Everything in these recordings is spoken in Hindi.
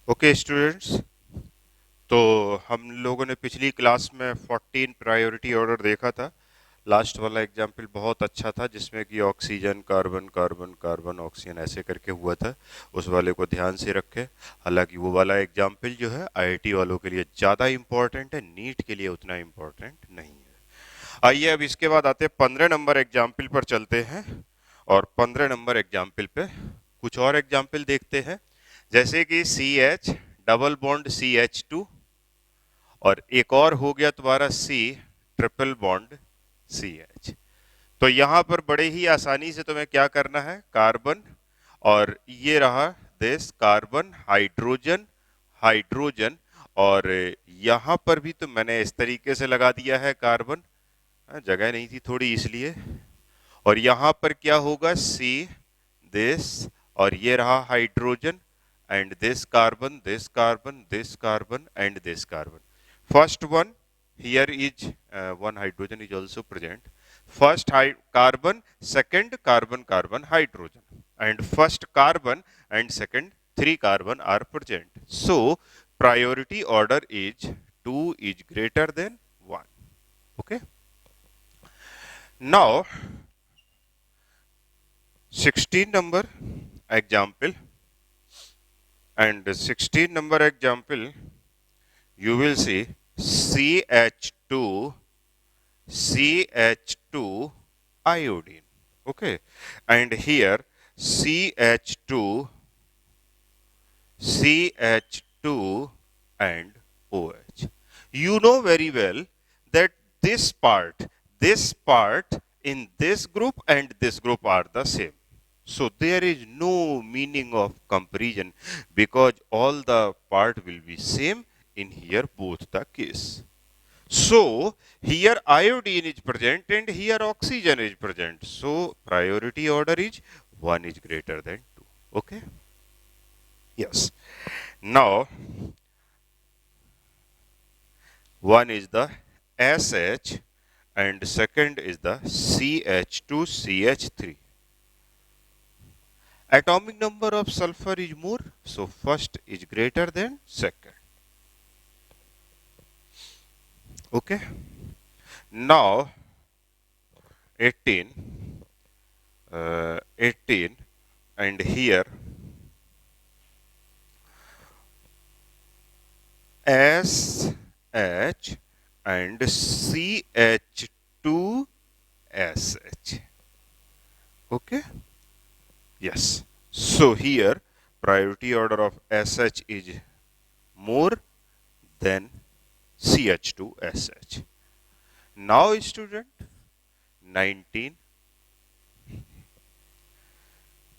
ओके स्टूडेंट्स, तो हम लोगों ने पिछली क्लास में 14 प्रायोरिटी ऑर्डर देखा था। लास्ट वाला एग्जाम्पल बहुत अच्छा था जिसमें कि oxygen carbon carbon carbon oxygen ऐसे करके हुआ था। उस वाले को ध्यान से रखें। हालांकि वो वाला एग्जाम्पल जो है आईआईटी वालों के लिए ज़्यादा इम्पोर्टेंट है, नीट के लिए उतना इम्पोर्टेंट नहीं है। आइए अब इसके बाद आते 15 नंबर एग्जाम्पल पर चलते हैं और 15 नंबर एग्जाम्पल पे कुछ और एग्जाम्पल देखते हैं। जैसे कि C H double bond CH2 और एक और हो गया तुम्हारा C ट्रिपल बॉन्ड CH। तो यहां पर बड़े ही आसानी से तुम्हें क्या करना है, कार्बन और ये रहा दिस कार्बन हाइड्रोजन हाइड्रोजन, और यहां पर भी तो मैंने इस तरीके से लगा दिया है कार्बन, जगह नहीं थी थोड़ी इसलिए। और यहां पर क्या होगा, सी दिस, और ये रहा hydrogen and this carbon this carbon this carbon and this carbon. First one here is one hydrogen is also present. First carbon, second carbon carbon hydrogen, and first carbon and second 3 carbon are present. So priority order is 2 is greater than 1. Okay, now 16 number example, and 16 number example you will see CH2 CH2 iodine. Okay, and here CH2 CH2 and OH. You know very well that this part in this group and this group are the same. So there is no meaning of comparison because all the part will be same in here both the case. So here iodine is present and here oxygen is present. So priority order is 1 is greater than 2. Okay. Yes. Now, one is the SH and second is the CH2CH3. Atomic number of sulfur is more, so first is greater than second. Okay. Now, 18, 18, and here SH and CH2SH. Okay. Yes. So here priority order of SH is more than CH2SH. Now student 19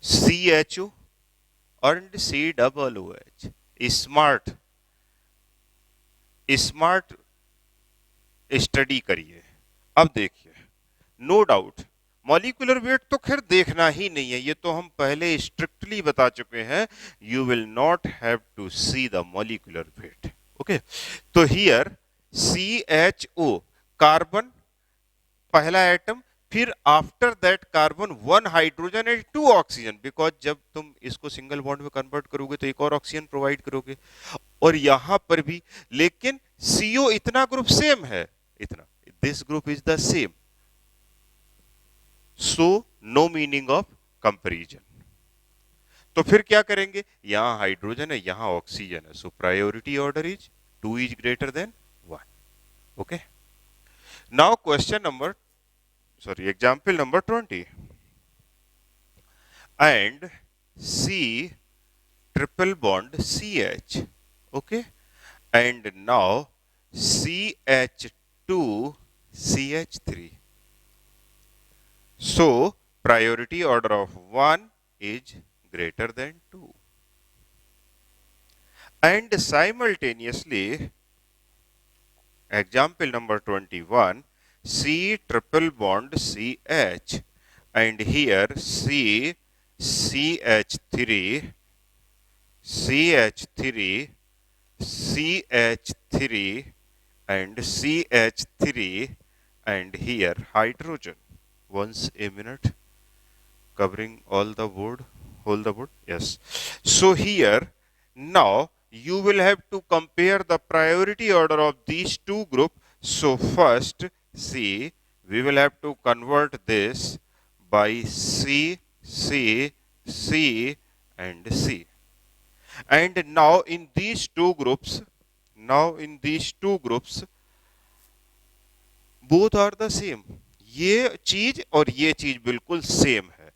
CHO and COOH. Smart smart study करिए। अब देखिए, नो डाउट मॉलिक्यूलर वेट तो खैर देखना ही नहीं है, ये तो हम पहले स्ट्रिक्टली बता चुके हैं। You will not have to see the molecular weight. Okay, तो हियर CHO कार्बन पहला एटम, फिर after that carbon 1 hydrogen and 2 oxygen, because जब तुम इसको सिंगल बॉन्ड में कन्वर्ट करोगे तो एक और ऑक्सीजन प्रोवाइड करोगे। और यहां पर भी लेकिन CO इतना ग्रुप सेम है, इतना, this group is the same, so no meaning of comparison. तो फिर क्या करेंगे, यहां हाइड्रोजन है यहां ऑक्सीजन है, so priority order is 2 is greater than 1। Okay, now question number, sorry, example number 20, and C triple bond CH. Okay, and now CH2 CH3. So priority order of 1 is greater than 2, and simultaneously example number 21, C triple bond CH, and here C CH3 CH3 CH3 and CH3, and here hydrogen. Once a minute, covering all the board, hold the board. Yes. So here now you will have to compare the priority order of these two groups. So first, see, we will have to convert this by C, C, C, and C. And now in these two groups, both are the same. ये चीज और ये चीज बिल्कुल सेम है.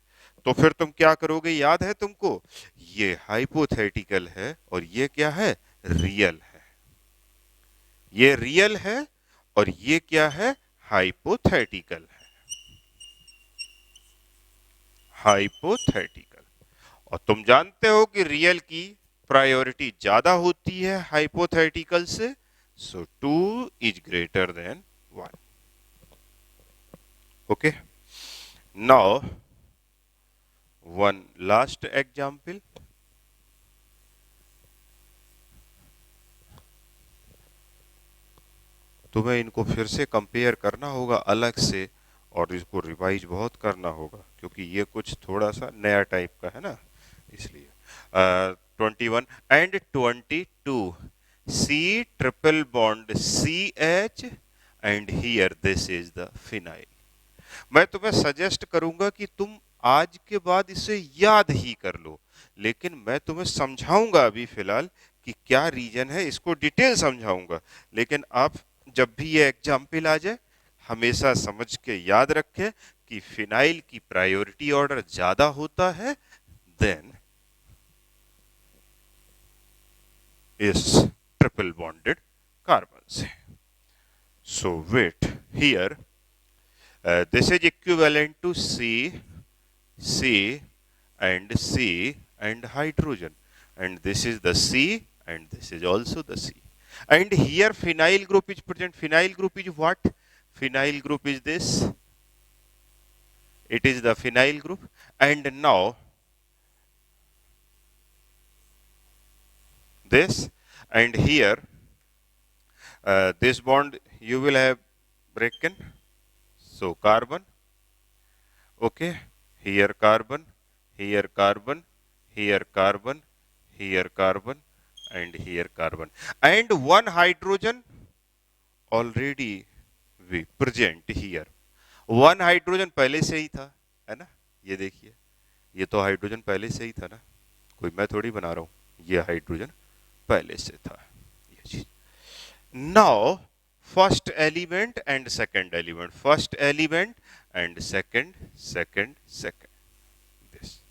तो फिर तुम क्या करोगे, याद है तुमको, ये हाइपोथेटिकल है और ये क्या है, रियल है. ये रियल है और ये क्या है, हाइपोथेटिकल है. हाइपोथेटिकल. और तुम जानते हो कि रियल की प्रायोरिटी ज्यादा होती है हाइपोथेटिकल से. सो 2 is greater than 1. Okay. Now, one last example. तुम्हें इनको फिर से कंपेयर करना होगा अलग से और इसको रिवाइज बहुत करना होगा क्योंकि ये कुछ थोड़ा सा नया टाइप का है ना, इसलिए. 21 and 22 C triple bond CH and here this is the phenyl. मैं तुम्हें सजेस्ट करूंगा कि तुम आज के बाद इसे याद ही कर लो, लेकिन मैं तुम्हें समझाऊंगा अभी फिलहाल कि क्या रीजन है, इसको डिटेल समझाऊंगा. लेकिन आप जब भी ये एग्जाम्पल आ जाए हमेशा समझ के याद रखें कि फिनाइल की प्रायोरिटी ऑर्डर ज्यादा होता है देन इस ट्रिपल बॉन्डेड कार्बन से. So wait here. This is equivalent to C, C and C and hydrogen, and this is the C and this is also the C. And here phenyl group is present. Phenyl group is what? Phenyl group is this. It is the phenyl group. And now this, and here this bond you will have broken. So carbon, okay, here carbon, here carbon, here carbon, here carbon, and here carbon, and one hydrogen already we present here. One hydrogen पहले से ही था, है ना? ये देखिए, ये तो हाइड्रोजन पहले से ही था ना, कोई मैं थोड़ी बना रहा हूँ, ये हाइड्रोजन पहले से था. ये चीज. Now first element and second element, first element and second, this,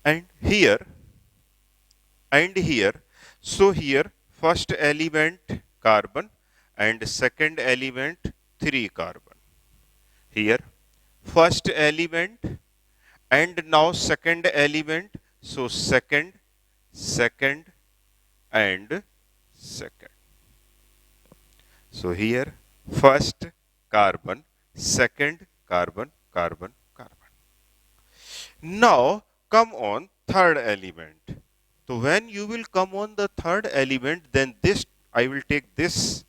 and here, so here first element carbon and second element 3 carbon, here first element and now second element, so second and second. So here first carbon, second carbon, carbon, carbon. Now come on third element. So when you will come on the third element, then this I will take this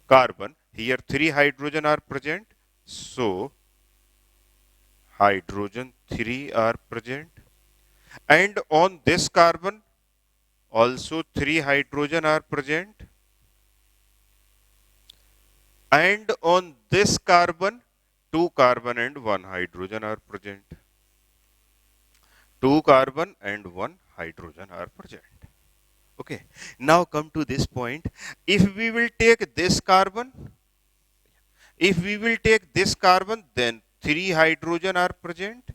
carbon. Here 3 hydrogen are present. So hydrogen 3 are present. And on this carbon also 3 hydrogen are present. And on this carbon 2 carbon and 1 hydrogen are present. 2 carbon and 1 hydrogen are present. Okay. Now come to this point. If we will take this carbon, then 3 hydrogen are present.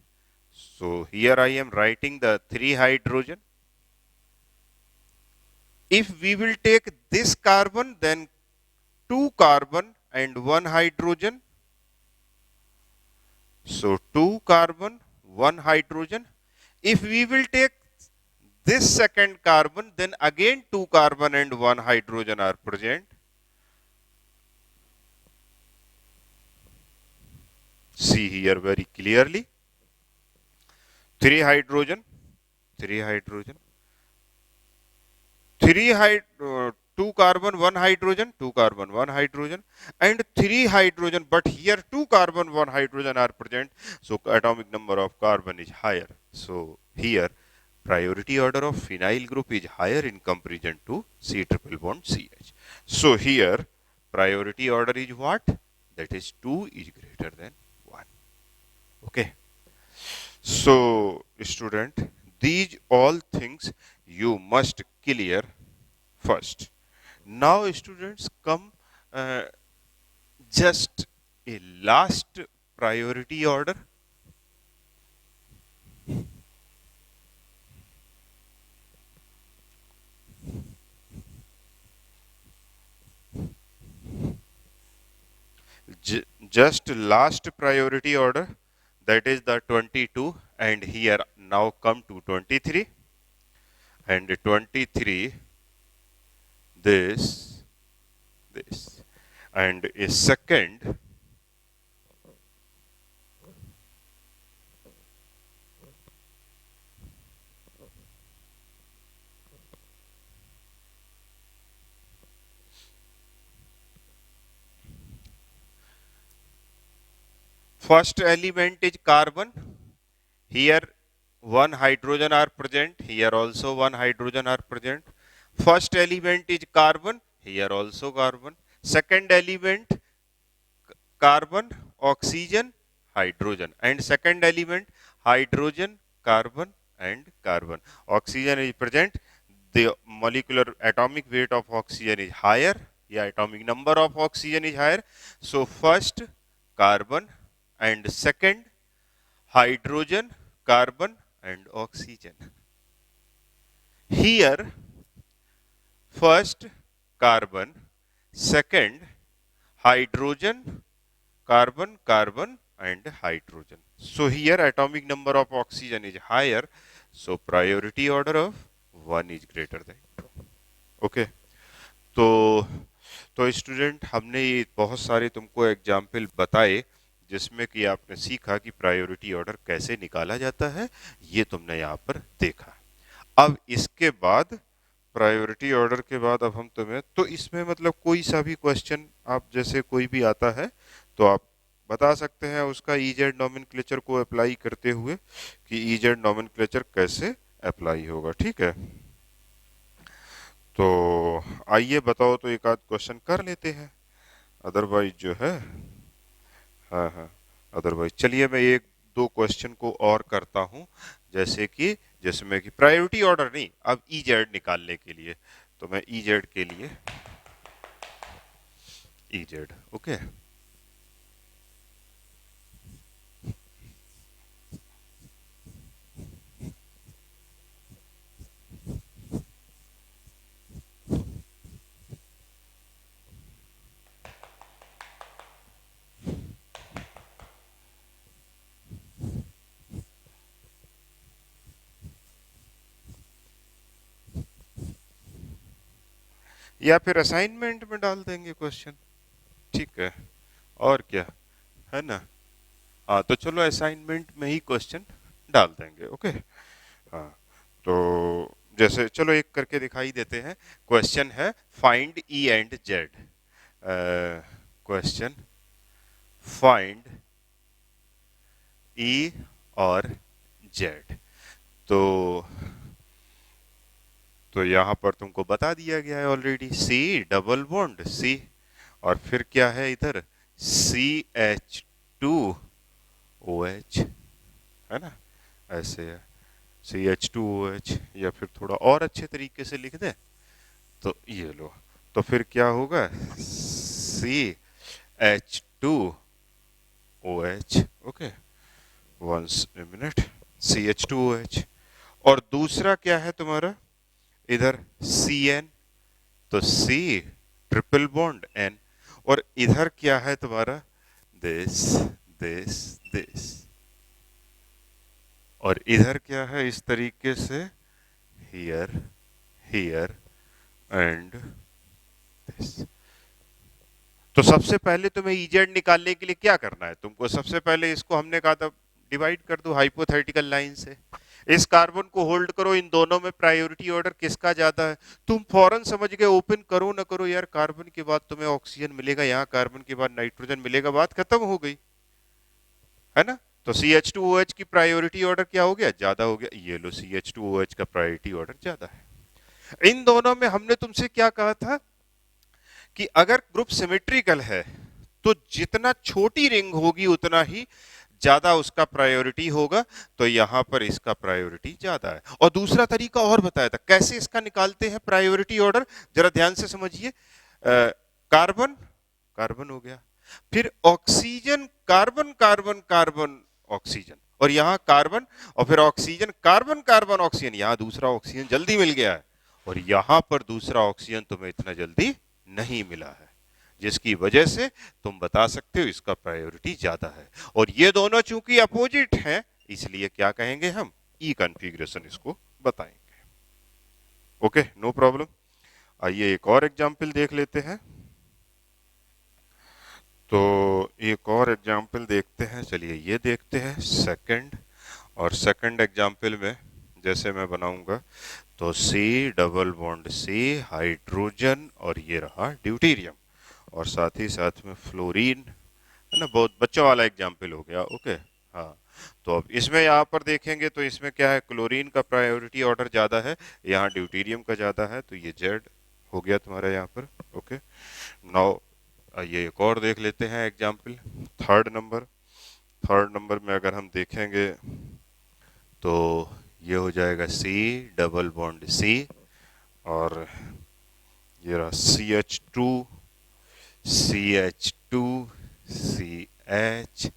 So here I am writing the 3 hydrogen. If we will take this carbon, then 2 carbon and 1 hydrogen. So 2 carbon, 1 hydrogen. If we will take this second carbon, then again 2 carbon and 1 hydrogen are present. See here very clearly. 3 hydrogen, 2 carbon, 1 hydrogen, 2 carbon, 1 hydrogen, and 3 hydrogen, but here 2 carbon, 1 hydrogen are present, so atomic number of carbon is higher. So here Priority order of phenyl group is higher in comparison to C triple bond CH. So here priority order is what? That is 2 is greater than 1. Okay. So student, these all things you must clear first. Now students come uh, just a last priority order. Just last priority order, that is the 22, and here now come to 23, and 23 this, and a second first element is carbon. Here one hydrogen are present, here also one hydrogen are present. First element is carbon, here also carbon. Second element carbon, oxygen, hydrogen, and second element hydrogen, carbon, and carbon. Oxygen is present, the molecular atomic weight of oxygen is higher, yeah, atomic number of oxygen is higher. So first carbon, and second hydrogen, carbon, and oxygen. Here first carbon, second hydrogen, carbon, carbon, and hydrogen. So here atomic number of oxygen is higher, so priority order of 1 is greater than 2. Okay. तो स्टूडेंट, हमने ये बहुत सारे तुमको एग्जाम्पल बताए जिसमें कि आपने सीखा कि प्रायोरिटी ऑर्डर कैसे निकाला जाता है, ये तुमने यहाँ पर देखा। अब इसके बाद प्रायोरिटी ऑर्डर के बाद अब हम तुम्हें, तो इसमें मतलब कोई सा भी क्वेश्चन आप जैसे कोई भी आता है तो आप बता सकते हैं उसका ईजेड नॉमेनक्लेचर को अप्लाई करते हुए कि ईजेड नॉमेनक्लेचर कैसे अप्लाई होगा। ठीक है, तो आइए बताओ, तो एक आध क्वेश्चन कर लेते हैं, अदरवाइज जो है, हाँ हाँ, अदरवाइज चलिए मैं एक दो क्वेश्चन को और करता हूँ, जैसे कि जिसमें कि प्रायोरिटी ऑर्डर नहीं, अब ईजेड निकालने के लिए, तो मैं ईजेड के लिए ईजेड, ओके। या फिर असाइनमेंट में डाल देंगे क्वेश्चन, ठीक है, और क्या है ना। हाँ, तो चलो असाइनमेंट में ही क्वेश्चन डाल देंगे, ओके। हाँ, तो जैसे चलो एक करके दिखाई देते हैं। क्वेश्चन है find E and Z. Question find E और जेड। तो यहाँ पर तुमको बता दिया गया है already, C double bond C, और फिर क्या है इधर CH2OH, है ना, ऐसे है CH2OH, या फिर थोड़ा और अच्छे तरीके से लिख दे तो ये लो, तो फिर क्या होगा CH2OH, okay, once a minute, CH2OH। और दूसरा क्या है तुम्हारा इधर CN, तो C ट्रिपल बॉन्ड N, और इधर क्या है तुम्हारा दिस दिस दिस, और इधर क्या है इस तरीके से हियर हियर एंड दिस। तो सबसे पहले तुम्हें ईजेड निकालने के लिए क्या करना है तुमको, सबसे पहले इसको हमने कहा था डिवाइड कर दो हाइपोथेटिकल लाइन से, इस कार्बन को होल्ड करो, इन दोनों में प्रायोरिटी ऑर्डर किसका ज्यादा है, तुम फौरन समझ गए, ओपन करो ना करो यार, कार्बन के बाद तुम्हें ऑक्सीजन मिलेगा, यहाँ कार्बन के बाद नाइट्रोजन मिलेगा, बात खत्म हो गई, है ना। तो CH2OH की प्रायोरिटी ऑर्डर क्या हो गया, ज्यादा हो गया। ये लो CH2OH का प्रायोरिटी ऑर्डर ज्यादा है। इन दोनों में हमने तुमसे क्या कहा था कि अगर ग्रुप सिमेट्रिकल है तो जितना छोटी रिंग होगी उतना ही ज्यादा उसका प्रायोरिटी होगा, तो यहां पर इसका प्रायोरिटी ज्यादा है। और दूसरा तरीका और बताया था कैसे इसका निकालते हैं प्रायोरिटी ऑर्डर, जरा ध्यान से समझिए। कार्बन कार्बन हो गया, फिर oxygen carbon carbon carbon oxygen, और यहां कार्बन, और फिर ऑक्सीजन कार्बन कार्बन ऑक्सीजन, यहां दूसरा ऑक्सीजन जल्दी मिल गया है और यहां पर दूसरा ऑक्सीजन तुम्हें इतना जल्दी नहीं मिला है, जिसकी वजह से तुम बता सकते हो इसका प्रायोरिटी ज्यादा है। और ये दोनों चूंकि अपोजिट हैं, इसलिए क्या कहेंगे हम, ई कॉन्फ़िगरेशन इसको बताएंगे। Okay, no problem. आइए एक और एग्जाम्पल देख लेते हैं। तो एक और एग्जाम्पल देखते हैं, चलिए ये देखते हैं सेकंड। और सेकंड एग्जाम्पल में जैसे मैं बनाऊंगा तो C double bond C hydrogen, और ये रहा ड्यूटेरियम, और साथ ही साथ में फ्लोरीन, है ना। बहुत बच्चों वाला एग्जाम्पल हो गया। ओके, हाँ। तो अब इसमें यहाँ पर देखेंगे तो इसमें क्या है, क्लोरीन का प्रायोरिटी ऑर्डर ज़्यादा है, यहाँ ड्यूटेरियम का ज़्यादा है, तो ये जेड हो गया तुम्हारा यहाँ पर। ओके, नाउ ये एक और देख लेते हैं example, third number. Third number में अगर हम देखेंगे तो ये हो जाएगा C डबल बॉन्ड C, और ये रहा CH2 CH2 CH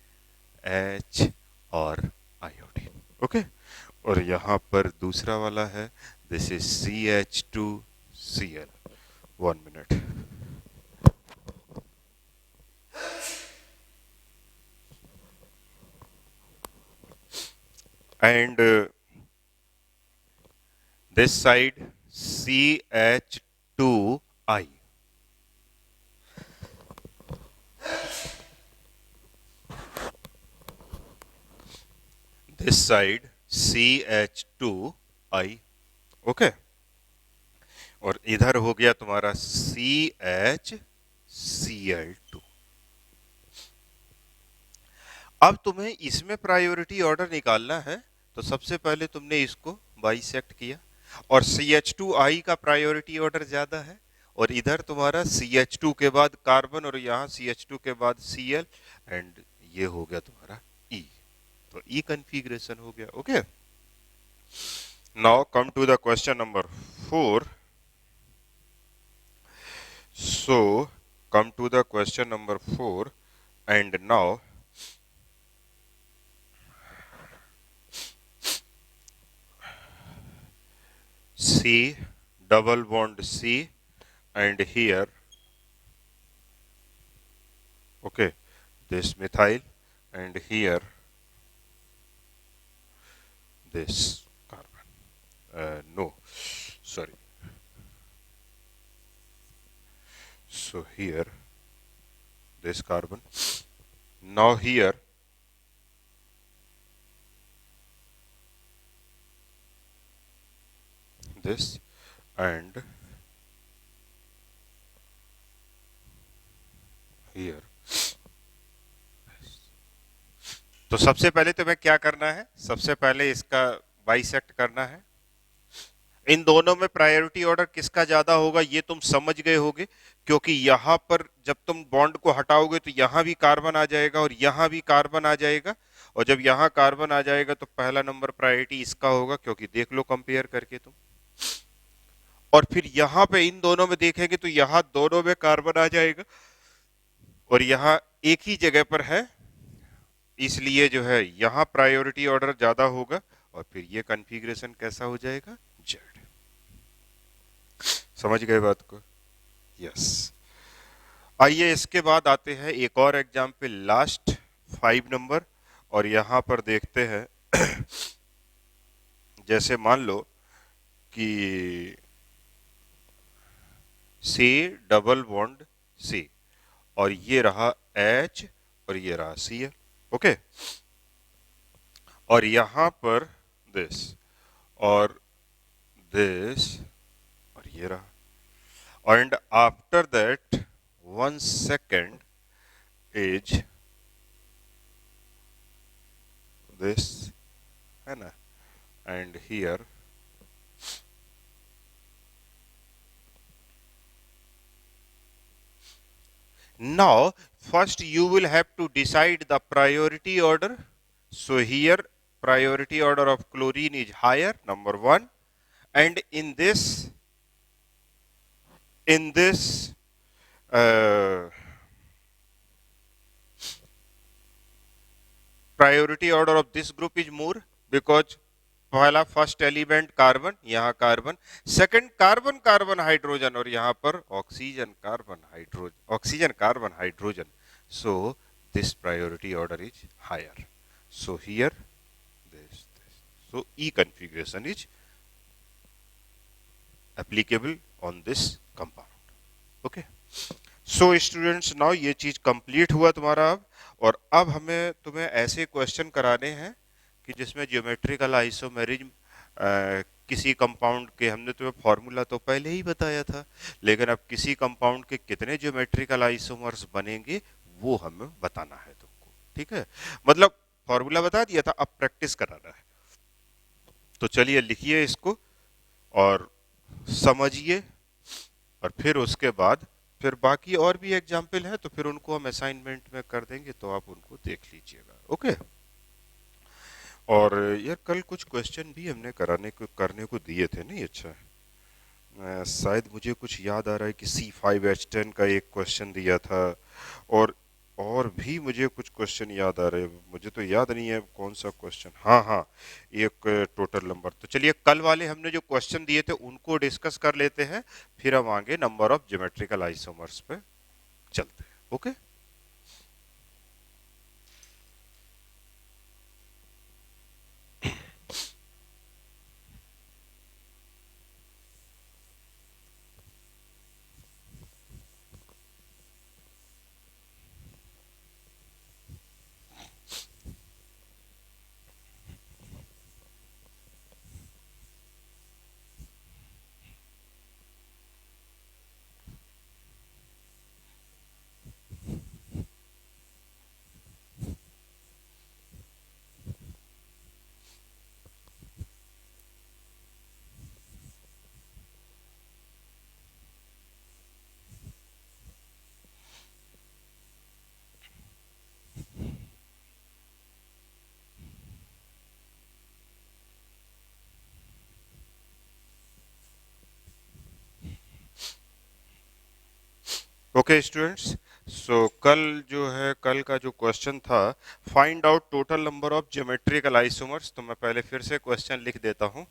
H और आयोडीन। ओके, और यहाँ पर दूसरा वाला है, this is CH2Cl। 1 minute. And this side CH2I. This side CH2I. Okay, और इधर हो गया तुम्हारा CHCl2। अब तुम्हें इसमें प्रायोरिटी ऑर्डर निकालना है, तो सबसे पहले तुमने इसको बाइसेक्ट किया, और CH2I का प्रायोरिटी ऑर्डर ज्यादा है, और इधर तुम्हारा CH2 के बाद कार्बन, और यहाँ CH2 के बाद Cl, एंड ये हो गया तुम्हारा E। तो E कॉन्फ़िगरेशन हो गया। Okay, now come to the question number 4। So come to the question number 4, and now C double bond C, and here, okay, this methyl, and here this carbon. No, sorry. So here this carbon. Now here this, and here। तो सबसे पहले तुम्हें क्या करना है, सबसे पहले इसका बाइसेक्ट करना है। इन दोनों में प्रायोरिटी ऑर्डर किसका ज्यादा होगा ये तुम समझ गए होगे, क्योंकि यहां पर जब तुम बॉन्ड को हटाओगे तो यहां भी कार्बन आ जाएगा और यहां भी कार्बन आ जाएगा, और जब यहां कार्बन आ जाएगा तो पहला नंबर प्रायोरिटी इसका होगा, क्योंकि देख लो कंपेयर करके तुम। और फिर यहां पे इन दोनों में देखेंगे तो यहां दोनों में कार्बन आ जाएगा, और यहां एक ही जगह पर है, इसलिए जो है यहां प्रायोरिटी ऑर्डर ज्यादा होगा, और फिर ये कॉन्फ़िगरेशन कैसा हो जाएगा, जेड। समझ गए बात को? यस। आइए इसके बाद आते हैं एक और एग्जाम्पल, लास्ट 5 नंबर, और यहां पर देखते हैं जैसे मान लो कि C डबल बॉन्ड C, और ये रहा H, और ये रहा Cl। ओके, और यहां पर दिस और दिस, और ये रहा, and after that 1 second is this, है ना, and here. Now, first you will have to decide the priority order. So here, priority order of chlorine is higher, number one, and in this uh, priority order of this group is more because पहला फर्स्ट एलिमेंट कार्बन, यहाँ carbon, second carbon carbon hydrogen, और यहाँ पर oxygen carbon hydrogen, oxygen carbon hydrogen. So this priority order is higher. So here this. So E configuration is applicable on this compound. Okay. So students, now ये चीज कंप्लीट हुआ तुम्हारा अब. और अब हमें तुम्हें ऐसे क्वेश्चन कराने हैं कि जिसमें ज्योमेट्रिकल आइसोमेरिज्म किसी कंपाउंड के, हमने तुम्हें फॉर्मूला तो पहले ही बताया था, लेकिन अब किसी कंपाउंड के कितने ज्योमेट्रिकल आइसोमर्स बनेंगे वो हमें बताना है तुमको. ठीक है, मतलब फॉर्मूला बता दिया था, अब प्रैक्टिस कराना है. तो चलिए लिखिए इसको और समझिए, और फिर उसके बाद फिर बाकी और भी एग्जाम्पल हैं तो फिर उनको हम असाइनमेंट में कर देंगे, तो आप उनको देख लीजिएगा. ओके. और यार कल कुछ क्वेश्चन भी हमने करने को दिए थे नहीं. अच्छा, शायद मुझे कुछ याद आ रहा है कि C5H10 का एक क्वेश्चन दिया था, और भी मुझे कुछ क्वेश्चन याद आ रहे हैं. मुझे तो याद नहीं है कौन सा क्वेश्चन. हाँ हाँ, एक टोटल नंबर. तो चलिए कल वाले हमने जो क्वेश्चन दिए थे उनको डिस्कस कर लेते हैं, फिर हम आगे नंबर ऑफ ज्योमेट्रिकल आइसोमर्स पे चलते हैं. ओके. ओके स्टूडेंट्स, सो कल जो है, कल का जो क्वेश्चन था, find out total number of geometrical isomers. तो मैं पहले फिर से क्वेश्चन लिख देता हूं.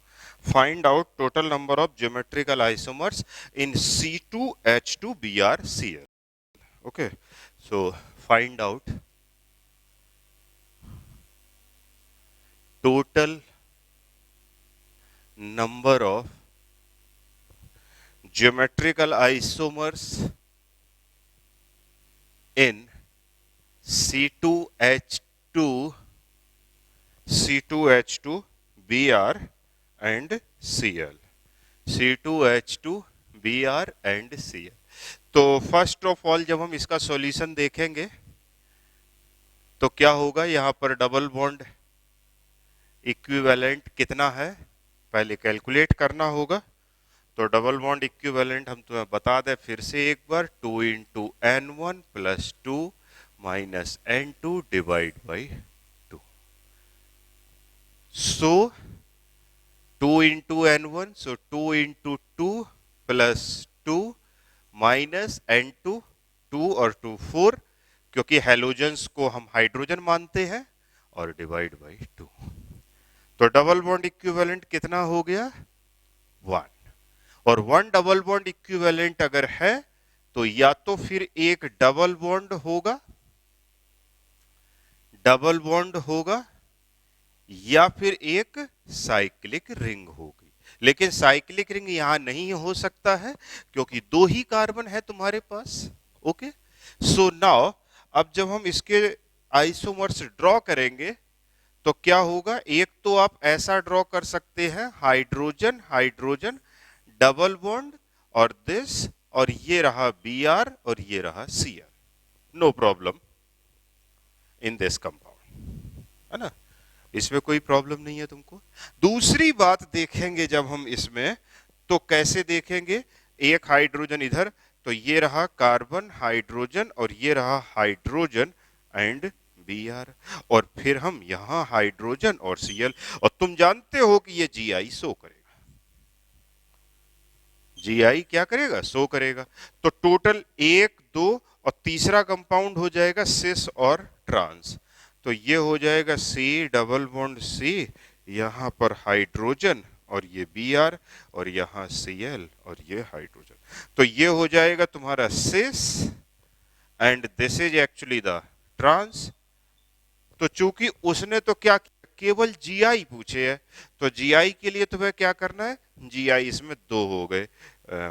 Find out total number of geometrical isomers in C2H2BrCl. Okay. So find out total number of geometrical isomers in C2H2 Br and Cl. C2H2 Br and Cl. तो फर्स्ट ऑफ ऑल जब हम इसका सॉल्यूशन देखेंगे तो क्या होगा, यहां पर डबल बॉन्ड इक्विवेलेंट कितना है पहले कैलकुलेट करना होगा. तो डबल बॉन्ड इक्विवेलेंट हम तुम्हें बता दें फिर से एक बार, 2 into N1 plus 2 minus N2 divide by 2. So 2 into N1, so 2 into 2 plus 2 minus N2, 2 और 2 4, क्योंकि हेलोजेंस को हम हाइड्रोजन मानते हैं, और डिवाइड बाई 2. तो डबल बॉन्ड इक्विवेलेंट कितना हो गया, 1. और 1 डबल बॉन्ड इक्विवेलेंट अगर है तो या तो फिर एक डबल बॉन्ड होगा या फिर एक साइक्लिक रिंग होगी. लेकिन साइक्लिक रिंग यहां नहीं हो सकता है क्योंकि 2 ही कार्बन है तुम्हारे पास. ओके. सो नाउ अब जब हम इसके आइसोमर्स ड्रॉ करेंगे तो क्या होगा, एक तो आप ऐसा ड्रॉ कर सकते हैं, हाइड्रोजन हाइड्रोजन डबल बॉन्ड और दिस, और ये रहा Br और ये रहा Cl. No problem in this compound, है ना. इसमें कोई प्रॉब्लम नहीं है तुमको। दूसरी बात देखेंगे जब हम इसमें, तो कैसे देखेंगे, एक हाइड्रोजन इधर, तो ये रहा कार्बन हाइड्रोजन और ये रहा हाइड्रोजन एंड Br, और फिर हम यहां हाइड्रोजन और Cl, और तुम जानते हो कि ये Gi शो करेगा, Gi क्या करेगा, शो करेगा। तो टोटल 1 2 और तीसरा कंपाउंड हो जाएगा सिस और ट्रांस, तो ये हो जाएगा C डबल बॉन्ड C, यहां पर हाइड्रोजन और ये Br, और यहां Cl और ये हाइड्रोजन, तो ये हो जाएगा तुम्हारा cis and this is actually the trans. तो चूंकि उसने तो क्या केवल Gi पूछे है, तो Gi के लिए तुम्हें क्या करना है, Gi इसमें दो हो गए,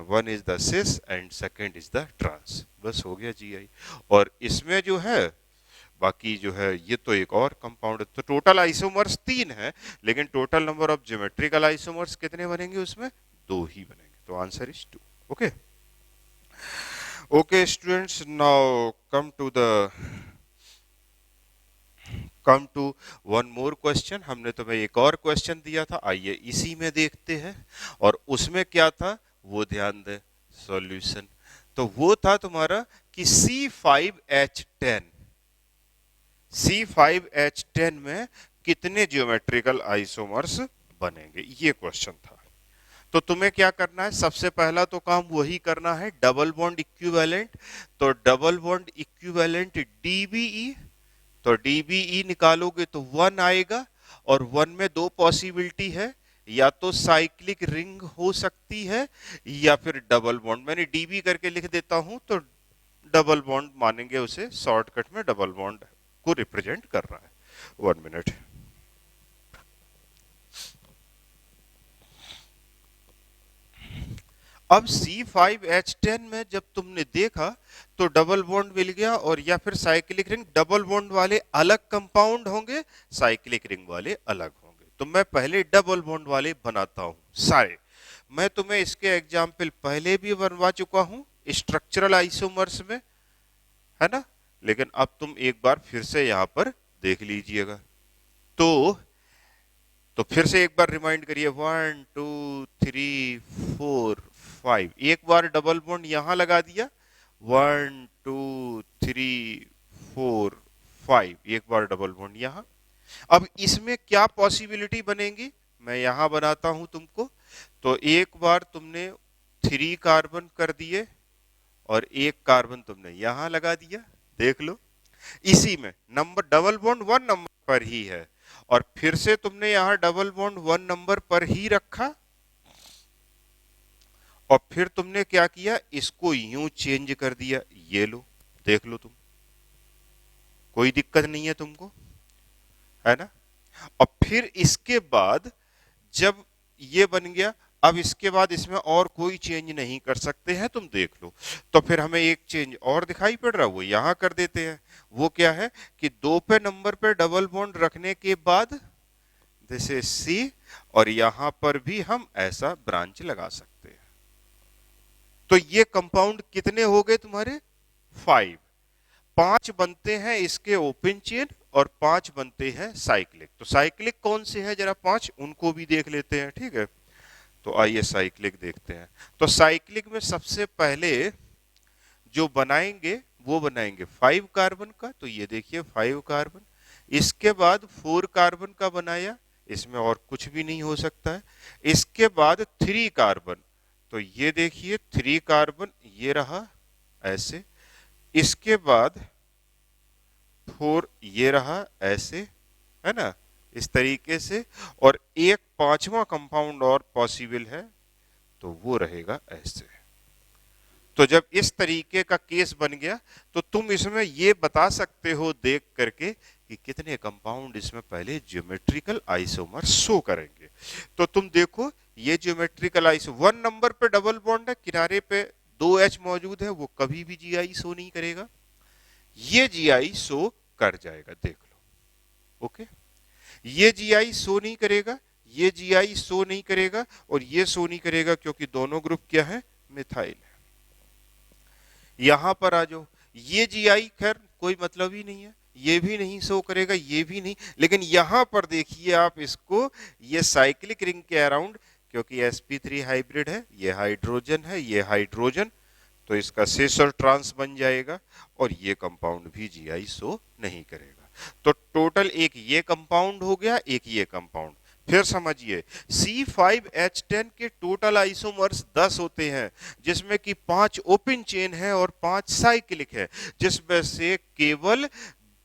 one is the cis and second is the trans, बस हो गया Gi। और इसमें जो है बाकी जो है ये तो एक और कंपाउंड है, तो टोटल आइसोमर्स 3 है, लेकिन total number of geometrical isomers कितने बनेंगे, उसमें 2 ही बनेंगे, तो answer is 2। Okay okay students, now come to one more question. हमने तुम्हें एक और क्वेश्चन दिया था, आइए इसी में देखते हैं, और उसमें क्या था वो ध्यान दे, सॉल्यूशन। तो वो था तुम्हारा कि C5H10 में कितने ज्योमेट्रिकल आइसोमर्स बनेंगे, ये क्वेश्चन था। तो तुम्हें क्या करना है, सबसे पहला तो काम वही करना है, डबल बॉन्ड इक्विवेलेंट। तो डबल बॉन्ड इक्विवेलेंट DBE, तो DBE निकालोगे तो 1 आएगा, और 1 में दो पॉसिबिलिटी है, या तो साइक्लिक रिंग हो सकती है या फिर डबल बॉन्ड। मैंने DB करके लिख देता हूं, तो डबल बॉन्ड मानेंगे उसे, शॉर्टकट में डबल बॉन्ड को रिप्रेजेंट कर रहा है। 1 मिनट। अब C5H10 में जब तुमने देखा तो डबल बॉन्ड मिल गया, और या फिर साइक्लिक रिंग, डबल बॉन्ड वाले अलग कंपाउंड होंगे, साइक्लिक रिंग वाले अलग होंगे। तो मैं पहले डबल बॉन्ड वाले बनाता हूं सारे। मैं तुम्हें इसके एग्जाम्पल पहले भी बनवा चुका हूं स्ट्रक्चरल आइसोमर्स में, है ना, लेकिन अब तुम एक बार फिर से यहां पर देख लीजिएगा। तो फिर से एक बार रिमाइंड करिए, 1 2 3 4 5, एक बार डबल बॉन्ड यहां लगा दिया, 1 2 3 4 5, एक बार डबल बॉन्ड यहां। अब इसमें क्या पॉसिबिलिटी बनेगी, मैं यहां बनाता हूं तुमको। तो एक बार तुमने 3 कार्बन कर दिए, और एक कार्बन तुमने यहां लगा दिया, देख लो। इसी में नंबर डबल बॉन्ड 1 नंबर पर ही है, और फिर से तुमने यहां डबल बॉन्ड 1 नंबर पर ही रखा, और फिर तुमने क्या किया, इसको यूं चेंज कर दिया, ये लो, देख लो तुम, कोई दिक्कत नहीं है तुमको, है ना। और फिर इसके बाद जब ये बन गया, अब इसके बाद इसमें और कोई चेंज नहीं कर सकते हैं, तुम देख लो। तो फिर हमें एक चेंज और दिखाई पड़ रहा है, वो यहां कर देते हैं। वो क्या है कि 2 पे नंबर पे डबल बॉन्ड रखने के बाद दिस इज C, और यहां पर भी हम ऐसा ब्रांच लगा सकते हैं। तो ये कंपाउंड कितने हो गए तुम्हारे, 5। 5 बनते हैं इसके ओपन चेन, और 5 बनते हैं साइक्लिक। तो साइक्लिक कौन से हैं, जरा 5 उनको भी देख लेते हैं, ठीक है। तो आइए साइक्लिक देखते हैं। तो साइक्लिक में सबसे पहले जो बनाएंगे वो बनाएंगे 5 कार्बन का, तो ये देखिए 5 कार्बन। इसके बाद 4 कार्बन का बनाया, इसमें और कुछ भी नहीं हो सकता है। इसके बाद 3 कार्बन, तो ये देखिए 3 कार्बन, ये रहा ऐसे। इसके बाद 4, ये रहा ऐसे, है ना, इस तरीके से। और एक 5वां कंपाउंड और पॉसिबल है, तो वो रहेगा ऐसे। तो जब इस तरीके का केस बन गया, तो तुम इसमें ये बता सकते हो देख करके कि कितने कंपाउंड इसमें पहले ज्योमेट्रिकल आइसोमर शो करेंगे। तो तुम देखो, ये ज्योमेट्रिकल आइसो 1 नंबर पे डबल बॉन्ड है, किनारे पे 2H मौजूद है, वो कभी भी Gi शो नहीं करेगा, ये Gi शो कर जाएगा, देख लो। ओके, ये Gi शो नहीं करेगा, ये Gi शो नहीं करेगा, और ये शो नहीं करेगा, क्योंकि दोनों ग्रुप क्या है, मिथाइल है। यहां पर आ जाओ, ये Gi खैर कोई मतलब ही नहीं है, ये भी नहीं शो करेगा, ये भी नहीं, लेकिन यहां पर देखिए आप इसको, ये साइक्लिक रिंग के अराउंड, क्योंकि sp3 हाइब्रिड है, ये हाइड्रोजन है, ये हाइड्रोजन, तो इसका सेस और ट्रांस बन जाएगा, और ये कंपाउंड भी जीआई शो नहीं करेगा। तो टोटल एक ये कंपाउंड हो गया, एक ये कंपाउंड। फिर समझिए, C5H10 के टोटल आइसोमर्स 10 होते हैं, जिसमें कि 5 ओपन चेन है और 5 साइक्लिक है, जिसमें से केवल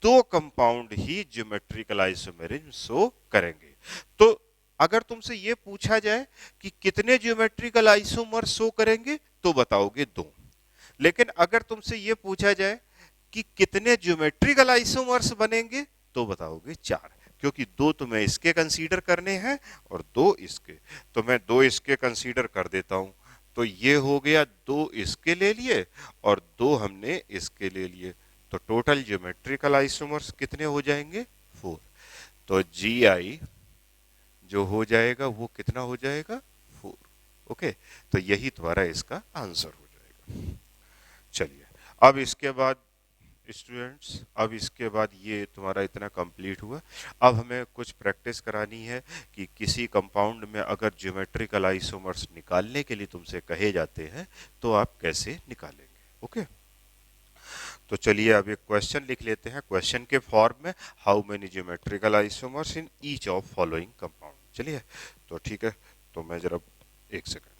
2 कंपाउंड ही ज्योमेट्रिकल आइसोमेरिज्म शो करेंगे। तो अगर तुमसे ये पूछा जाए कि कितने ज्योमेट्रिकल आइसोमर शो करेंगे, तो बताओगे 2। लेकिन अगर तुमसे ये पूछा जाए कि कितने ज्योमेट्रिकल आइसोमर्स बनेंगे, तो बताओगे 4, क्योंकि 2 तुम्हें इसके कंसीडर करने हैं और 2 इसके। तो मैं 2 इसके कंसीडर कर देता हूं, तो ये हो गया 2 इसके ले लिए और 2 हमने इसके ले लिए, तो टोटल ज्योमेट्रिकल आइसोमर्स कितने हो जाएंगे? 4। तो जी आई जो हो जाएगा वो कितना हो जाएगा? 4। ओके, तो यही तुम्हारा इसका आंसर हो जाएगा। चलिए, अब इसके बाद स्टूडेंट्स, अब इसके बाद ये तुम्हारा इतना कंप्लीट हुआ। अब हमें कुछ प्रैक्टिस करानी है कि किसी कंपाउंड में अगर ज्योमेट्रिकल आइसोमर्स निकालने के लिए तुमसे कहे जाते हैं, तो आप कैसे निकालेंगे। ओके, तो चलिए अब एक क्वेश्चन लिख लेते हैं क्वेश्चन के फॉर्म में, how many geometrical isomers in each of following compound. चलिए, तो ठीक है, तो मैं जरा एक सेकंड।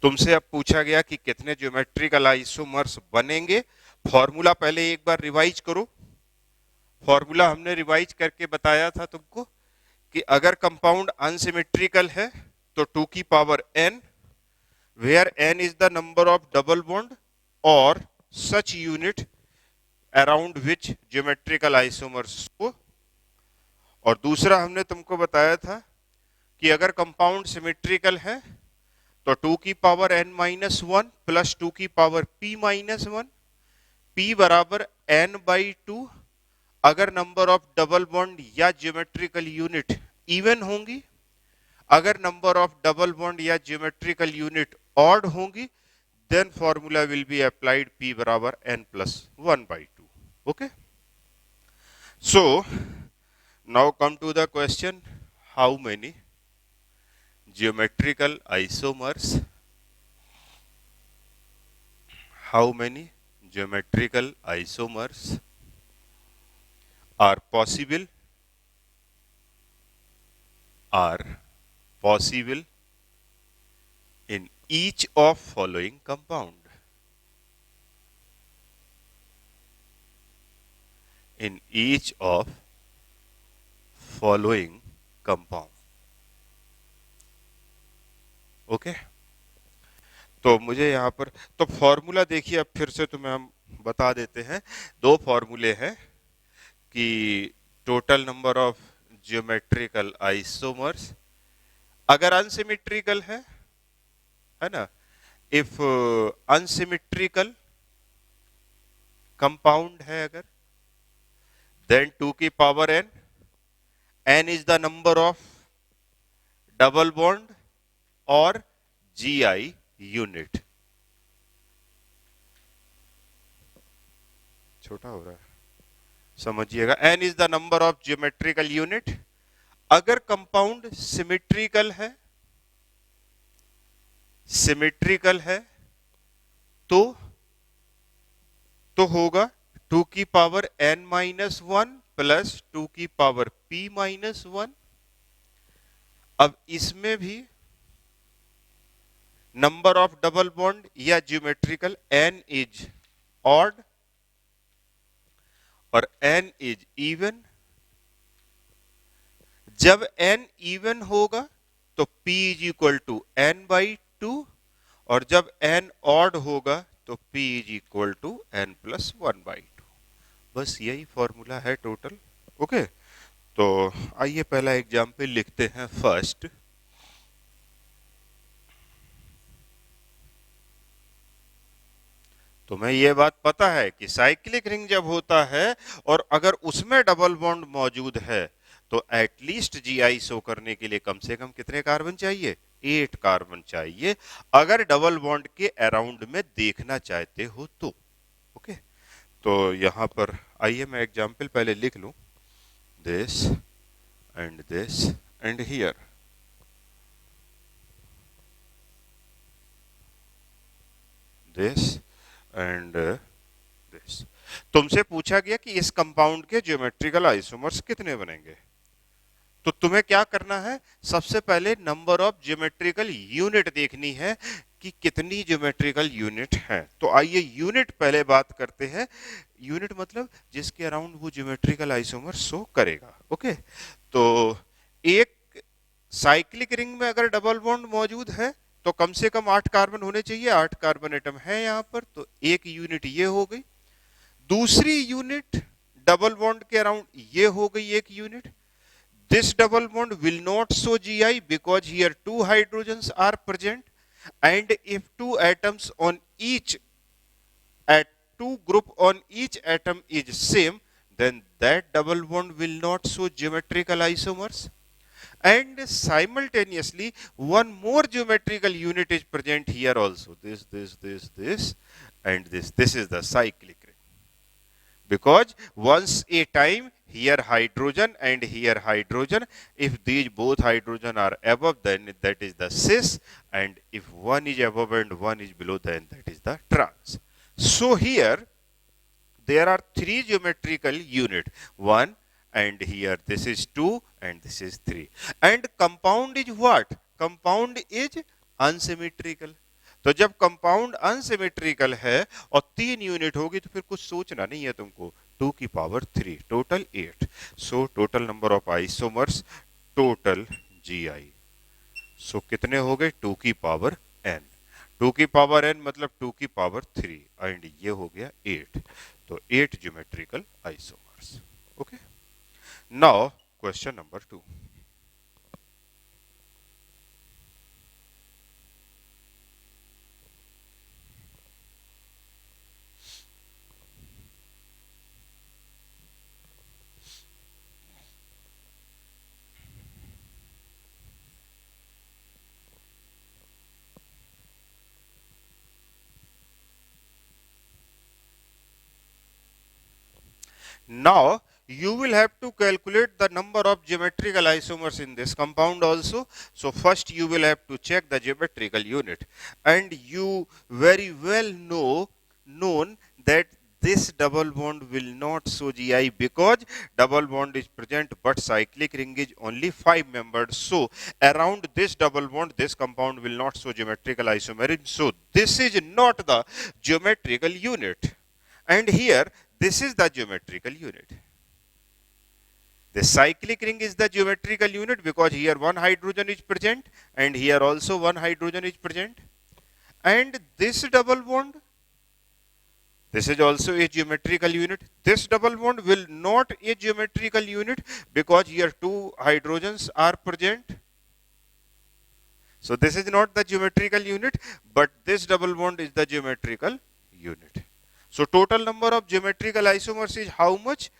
तुमसे अब पूछा गया कि कितने ज्योमेट्रिकल आइसोमर्स बनेंगे। फॉर्मूला पहले एक बार रिवाइज करो। फॉर्मूला हमने रिवाइज करके बताया था तुमको कि अगर कंपाउंड अनसिमेट्रिकल है तो 2 की power n, where n is the number of double bond और such unit around which geometrical isomers को। और दूसरा हमने तुमको बताया था कि अगर कंपाउंड सिमेट्रिकल है तो 2 की पावर n-1 प्लस 2 की पावर p-1, p बराबर n/2 अगर नंबर ऑफ डबल बॉन्ड या ज्योमेट्रिकल यूनिट इवन होंगी, अगर नंबर ऑफ डबल बॉन्ड या ज्योमेट्रिकल यूनिट ऑड होंगी, then formula will be applied p बराबर n+1/2। Okay, so now come to the question, how many geometrical isomers, how many geometrical isomers are possible in each of following compound, in each of following compound। Okay, तो मुझे यहाँ पर तो फॉर्मूला देखिए, अब फिर से तुम्हें हम बता देते हैं। 2 फॉर्मूले हैं कि total number of geometrical isomers अगर अनसिमेट्रिकल है ना, इफ अनसिमेट्रिकल कंपाउंड है अगर, देन 2 की power n is the number of double bond और GI यूनिट। छोटा हो रहा है, समझिएगा, n is the number of geometrical unit. अगर कंपाउंड सिमेट्रिकल है, सिमेट्रिकल है तो होगा 2 की पावर n-1 प्लस 2 की पावर p-1। अब इसमें भी नंबर ऑफ डबल बॉन्ड या ज्योमेट्रिकल, n इज ऑड और n इज इवन। जब n इवन होगा तो p is equal to n/2 और जब n ऑड होगा तो p is equal to n+1/2। बस यही फॉर्मूला है टोटल। ओके, तो आइए पहला एग्जाम्पल लिखते हैं फर्स्ट। तुम्हें यह बात पता है कि साइक्लिक रिंग जब होता है और अगर उसमें डबल बॉन्ड मौजूद है तो एटलीस्ट जीआई शो करने के लिए कम से कम कितने कार्बन चाहिए? 8 कार्बन चाहिए, अगर डबल बॉन्ड के अराउंड में देखना चाहते हो तो। ओके, तो यहां पर आइए मैं एग्जाम्पल पहले लिख लूं। This and here. This and this. तुमसे पूछा गया कि इस कंपाउंड के ज्योमेट्रिकल आइसोमर्स कितने बनेंगे। तो तुम्हें क्या करना है, सबसे पहले नंबर ऑफ ज्योमेट्रिकल यूनिट देखनी है कि कितनी ज्योमेट्रिकल यूनिट है। तो आइए यूनिट पहले बात करते हैं। यूनिट मतलब जिसके अराउंड वो ज्योमेट्रिकल आइसोमर शो करेगा। ओके, तो एक साइक्लिक रिंग में अगर डबल बॉन्ड मौजूद है तो कम से कम 8 कार्बन होने चाहिए। 8 कार्बन एटम है यहां पर, तो एक यूनिट ये हो गई। दूसरी यूनिट डबल बॉन्ड के अराउंड ये हो गई एक unit. This double bond will not show Gi because here two hydrogens are present, and if two atoms on each at two group on each atom is same, then that double bond will not show geometrical isomers. And simultaneously one more geometrical unit is present here also. This, and this. This is the cyclic ring. Because once a time here hydrogen and here hydrogen, if these both hydrogen are above, then that is the cis, and if one is above and one is below, then that is the trans. So here there are three geometrical unit, one, and here this is 2 and this is 3, and compound is what? Compound is unsymmetrical. तो जब कंपाउंड अनसिमेट्रिकल है और 3 यूनिट होगी तो फिर कुछ सोचना नहीं है तुमको। 2 की पावर 3, total 8। So total number of isomers, total GI. So कितने हो गए? 2 की पावर n। 2 की पावर n मतलब 2 की पावर 3, एंड ये हो गया 8। तो 8 geometrical isomers. Okay, now question number 2। Now you will have to calculate the number of geometrical isomers in this compound also. So first you will have to check the geometrical unit, and you very well known that this double bond will not show Gi because double bond is present but cyclic ring is only 5 membered. So around this double bond this compound will not show geometrical isomerism. So this is not the geometrical unit, and here this is the geometrical unit. The cyclic ring is the geometrical unit because here one hydrogen is present and here also one hydrogen is present. And this double bond, this is also a geometrical unit. This double bond will not a geometrical unit because here two hydrogens are present. So this is not the geometrical unit, but this double bond is the geometrical unit. So total number of geometrical isomers is how much?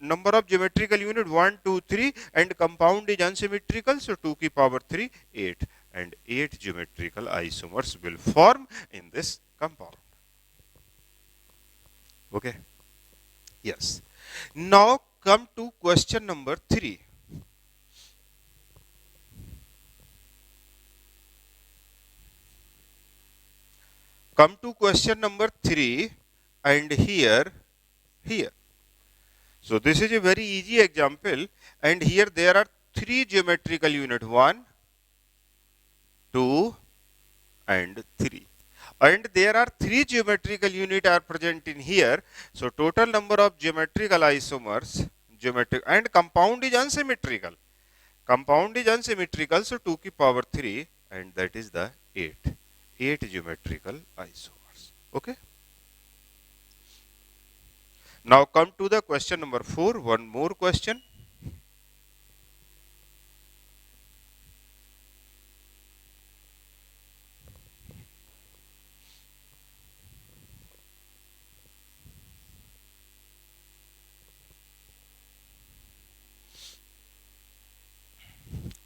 Number of geometrical unit 1, 2, 3, and compound is unsymmetrical, so 2 की power 3, 8, and 8 geometrical isomers will form in this compound. Okay, yes. Now come to question number 3. Come to question number 3, and here. So this is a very easy example, and here there are 3 geometrical unit, 1, 2, and 3. And there are 3 geometrical units are present in here. So total number of geometrical isomers, and compound is unsymmetrical. Compound is unsymmetrical, so 2 to the power 3, and that is the 8. 8 geometrical isomers. Okay. Now come to the question number 4. One more question.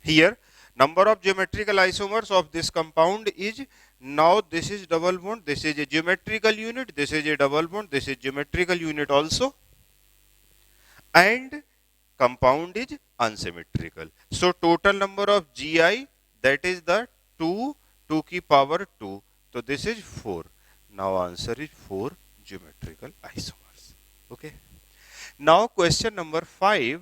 Here, number of geometrical isomers of this compound is, now this is double bond, this is a geometrical unit, this is a double bond, this is geometrical unit also, and compound is unsymmetrical. So total number of GI, that is the 2 to the power 2. So this is 4. Now answer is 4 geometrical isomers. Okay. Now question number 5.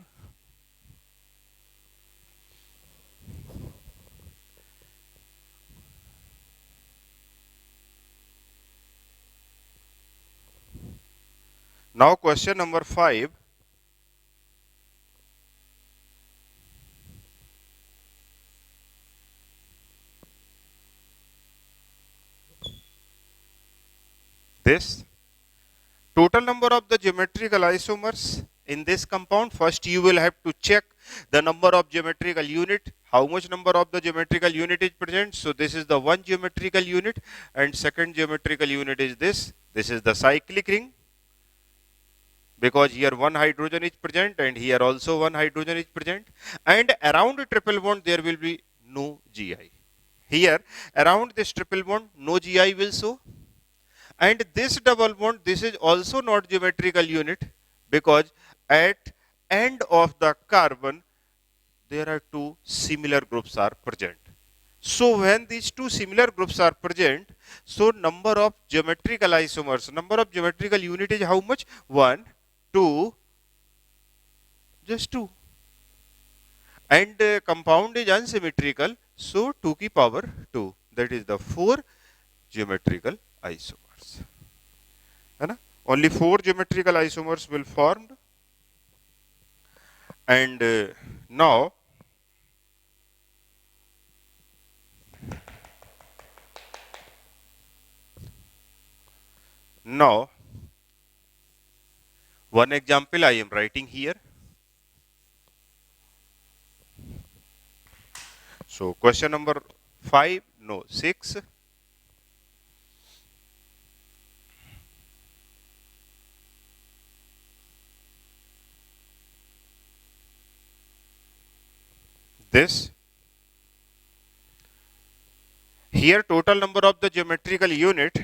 Now question number 5. This total number of the geometrical isomers in this compound. First you will have to check the number of geometrical unit, how much number of the geometrical unit is present. So this is the one geometrical unit, and second geometrical unit is this. This is the cyclic ring, because here one hydrogen is present and here also one hydrogen is present, and around the triple bond there will be no GI. Here around this triple bond no GI will show. And this double bond, this is also not geometrical unit, because at end of the carbon there are two similar groups are present. So when these two similar groups are present, so number of geometrical isomers, number of geometrical unit is how much? 1, 2, just 2. And compound is unsymmetrical, so 2 to the power 2. That is the 4 geometrical isomers. है ना? Only 4 geometrical isomers will formed. And now one example I am writing here. So question number 5, no, 6. This. Here total number of the geometrical unit,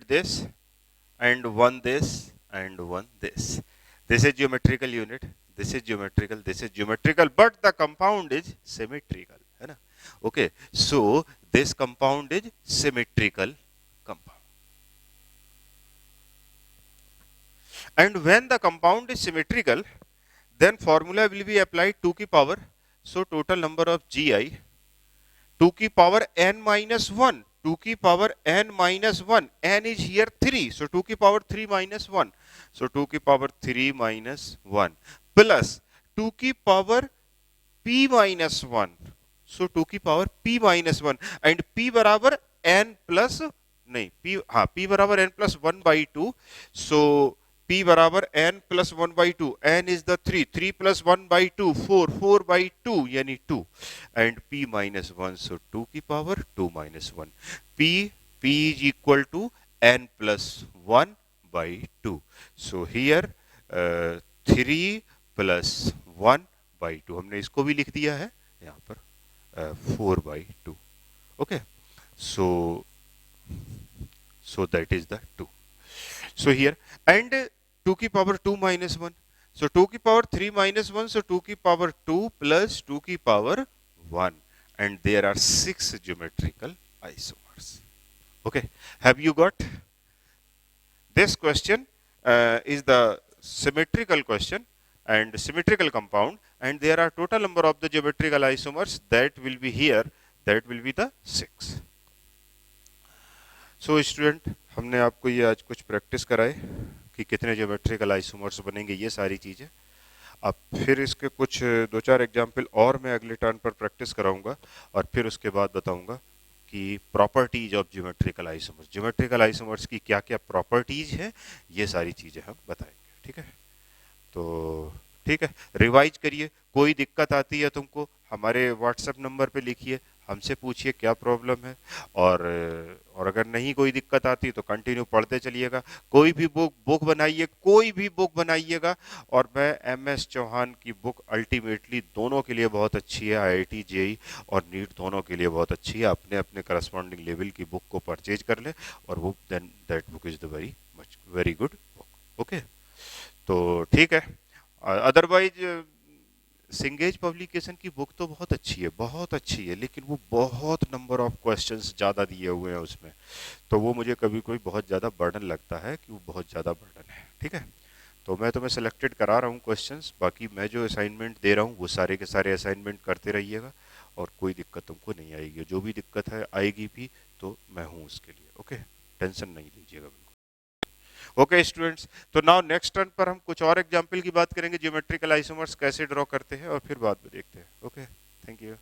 this, and one this, and one this. This is geometrical unit, this is geometrical, but the compound is symmetrical. है ना? Okay, so this compound is symmetrical compound. And when the compound is symmetrical, then formula will be applied 2 to the power. So total number of GI 2 to the power n minus 1. 2 to the power n minus 1. N is here 3. So 2 to the power 3 minus 1. So 2 to the power 3 minus 1. Plus 2 to the power p minus 1. So 2 to the power p minus 1. And p बराबर n plus, नहीं, p बराबर n plus 1 by 2. So p बराबर n plus 1 by 2. n is the 3. 3 plus 1 by 2. 4. 4 by 2 यानी 2. And p minus 1. So 2 की power 2 minus 1. p is equal to n plus 1 by 2. So here 3 plus 1 by 2. हमने इसको भी लिख दिया है यहाँ पर 4 by 2. Okay. So that is the 2. So here, and 2 की power 2 minus 1. So 2 की power 3 minus 1. So 2 की power 2 plus 2 की power 1. And there are 6 geometrical isomers. Okay. Have you got? This question is the symmetrical question and symmetrical compound, and there are total number of the geometrical isomers that will be here that will be the 6। So student, हमने आपको ये आज कुछ प्रैक्टिस कराए कि कितने ज्योमेट्रिकल आइसोमर्स बनेंगे, ये सारी चीज़ें। अब फिर इसके कुछ दो चार एग्जाम्पल और मैं अगले टर्न पर प्रैक्टिस कराऊंगा, और फिर उसके बाद बताऊंगा कि प्रॉपर्टीज ऑफ ज्योमेट्रिकल आइसोमर्स की क्या क्या प्रॉपर्टीज है, ये सारी चीज़ें हम बताएंगे। ठीक है, तो ठीक है, रिवाइज करिए। कोई दिक्कत आती है तुमको, हमारे व्हाट्सएप नंबर पे लिखिए, हमसे पूछिए क्या प्रॉब्लम है। और अगर नहीं कोई दिक्कत आती तो कंटिन्यू पढ़ते चलिएगा। कोई भी बुक बनाइए, कोई भी बुक बनाइएगा। और मैं MS चौहान की बुक अल्टीमेटली दोनों के लिए बहुत अच्छी है, IIT JEE और नीट दोनों के लिए बहुत अच्छी है। अपने अपने करस्पॉन्डिंग लेवल की बुक को परचेज कर ले, और वो then that book is the very good book. Okay, तो ठीक है। अदरवाइज सिंगेज पब्लिकेशन की बुक तो बहुत अच्छी है, बहुत अच्छी है, लेकिन वो बहुत नंबर ऑफ क्वेश्चंस ज़्यादा दिए हुए हैं उसमें। तो वो मुझे कभी कोई बहुत ज़्यादा बर्डन लगता है कि वो बहुत ज़्यादा बर्डन है। ठीक है, तो मैं तुम्हें सिलेक्टेड करा रहा हूँ क्वेश्चंस, बाकी मैं जो असाइनमेंट दे रहा हूँ वो सारे के सारे असाइनमेंट करते रहिएगा, और कोई दिक्कत तुमको नहीं आएगी। जो भी दिक्कत है आएगी भी तो मैं हूँ उसके लिए। ओके, टेंशन नहीं लीजिएगा बिल्कुल। ओके स्टूडेंट्स, तो नाउ नेक्स्ट टर्न पर हम कुछ और एग्जाम्पल की बात करेंगे, ज्योमेट्रिकल आइसोमर्स कैसे ड्रॉ करते हैं, और फिर बाद में देखते हैं। Okay, thank you.